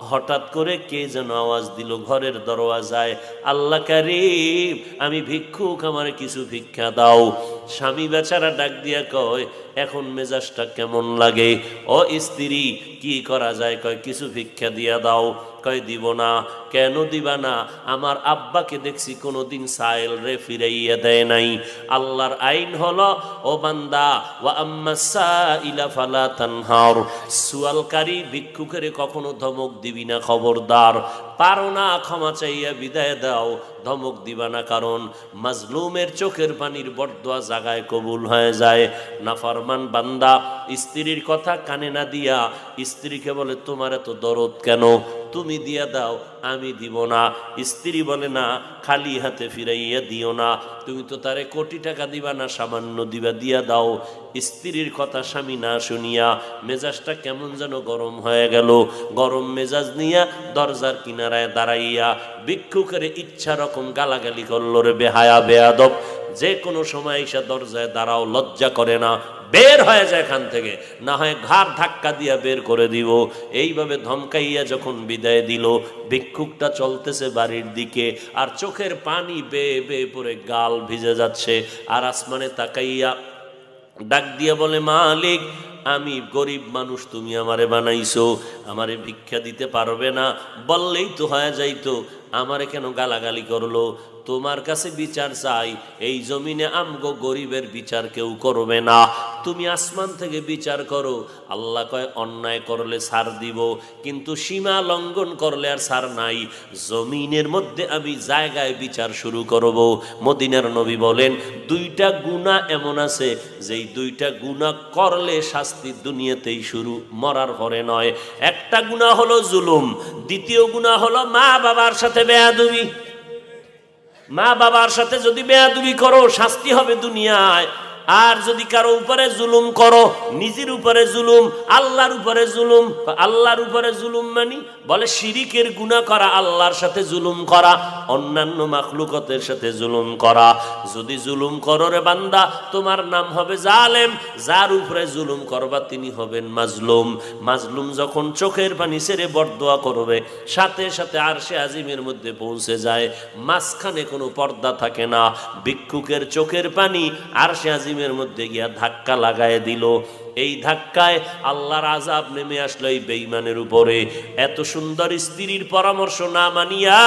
হঠাৎ করে কে যেন আওয়াজ দিল ঘরের দরওয়াজায়, আল্লাহ কারীম, আমি ভিক্ষুক, আমার কিছু ভিক্ষা দাও। স্বামী বেচারা ডাক দিয়া কয়, এখন মেজাজটা কেমন লাগে? ও স্ত্রী, কি করা যায়? কয়, কিছু ভিক্ষা দিয়া দাও। কয়, দিব না। কেন দিবা না? আমার আব্বাকে দেখছি কোনোদিন সাইল রে ফিরাইয়া দেয় নাই। আল্লাহর আইন হলো, ও বান্দা, ওয়া আম্মাস সাইলা ফালা তানহার, সুয়ালকারী ভিক্ষুকের কখনো ধমক দিবি না, খবরদার। পারো না, ক্ষমা চাইয়া বিদায় দাও, ধমক দিবা না। কারণ মাজলুমের চোখের পানির বরদোয়া জাগায় কবুল হয়ে যায়। নাফরমান বান্দা স্ত্রীর কথা কানে না দিয়া স্ত্রীকে বলে, তোমার এত দরদ কেন? তুমি দিয়া দাও, আমি দিব না। স্ত্রী বলে, না, খালি হাতে ফিরাইয়া দিও না, তুমি তো তারে কোটি টাকা দিবা না, সামান্য দিবা, দিয়া দাও। স্ত্রীর কথা স্বামী না শুনিয়া মেজাজটা কেমন যেন গরম হয়ে গেল। গরম মেজাজ নিয়া দরজার কিনারায় দাঁড়াইয়া ভিক্ষুকের ইচ্ছা রকম গালাগালি করল, রে বেহায়া, বেয়াদব, যে কোনো সময় এসে দরজায় দাঁড়াও, লজ্জা করে না? বের হয়ে যায় এখান থেকে, না হয় ঘাড় ধাক্কা দিয়া বের করে দিব। এইভাবে ধমকাইয়া যখন বিদায় দিল, ভিক্ষুকটা চলতেছে বাড়ির দিকে, আর চোখের পানি বেয়ে বেয়ে পড়ে গাল ভিজে যাচ্ছে। আর আসমানে তাকাইয়া ডাক দিয়ে বলে, মালিক, আমি গরিব মানুষ, তুমি আমারে বানাইছো, আমারে ভিক্ষা দিতে পারবে না? বললেই তো হয়ে যাইতো, আমারে কেন গালাগালি করলো? তোমার কাছে বিচার চাই, এই জমিনে আমগো গরিবের বিচার কেউ করবে না, তুমি আসমান থেকে বিচার করো। আল্লাহ কয়, অন্যায় করলে ছাড় দিব, কিন্তু সীমা লঙ্ঘন করলে আর ছাড় নাই। জমিনের মধ্যে আমি জায়গায় বিচার শুরু করব। মদিনার নবী বলেন, দুইটা গুনাহ এমন আছে যেই দুইটা গুনাহ করলে শাস্তি দুনিয়াতেই শুরু, মরার পরে নয়। একটা গুনাহ হলো জুলুম, দ্বিতীয় গুনাহ হলো মা বাবার সাথে বেয়াদবি। মা বাবার সাথে যদি বেয়াদবি করো, শাস্তি হবে দুনিয়ায়। আর যদি কারো উপরে জুলুম করো, নিজের উপরে জুলুম, আল্লাহর উপরে জুলুম। আল্লাহর উপরে জুলুম মানি, বলে শিরিকের গুনাহ করা, আল্লাহর সাথে জুলুম করা, অন্যান্য মাখলুকতের সাথে জুলুম করা। যদি জুলুম করো রে বান্দা, তোমার নাম হবে জালেম। যার উপরে জুলুম করবা তিনি হবেন মাজলুম। মাজলুম যখন চোখের পানি ছেড়ে বরদোয়া করবে, সাথে সাথে আরশে আজিমের মধ্যে পৌঁছে যায়, মাঝখানে কোনো পর্দা থাকে না। ভিক্ষুকের চোখের পানি আরশে আজিমের মধ্যে গিয়া ধাক্কা লাগায় দিল। এই ধাক্কায় আল্লাহর আযাব নেমে আসলো এই বেঈমানের উপরে। এত সুন্দর স্ত্রীর পরামর্শ না মানিয়া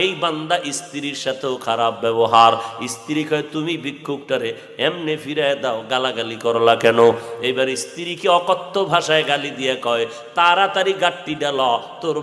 এই বান্দা স্ত্রীর সাথেও খারাপ ব্যবহার। স্ত্রী কয়, তুমি ভিক্ষুকটারে এমনি ফিরায় দাও, গালাগালি করলা কেন? এবার স্ত্রীকে অকথ্য ভাষায় গালি দিয়ে কয়, তাড়াতাড়ি গাট্টি ডাল, তোর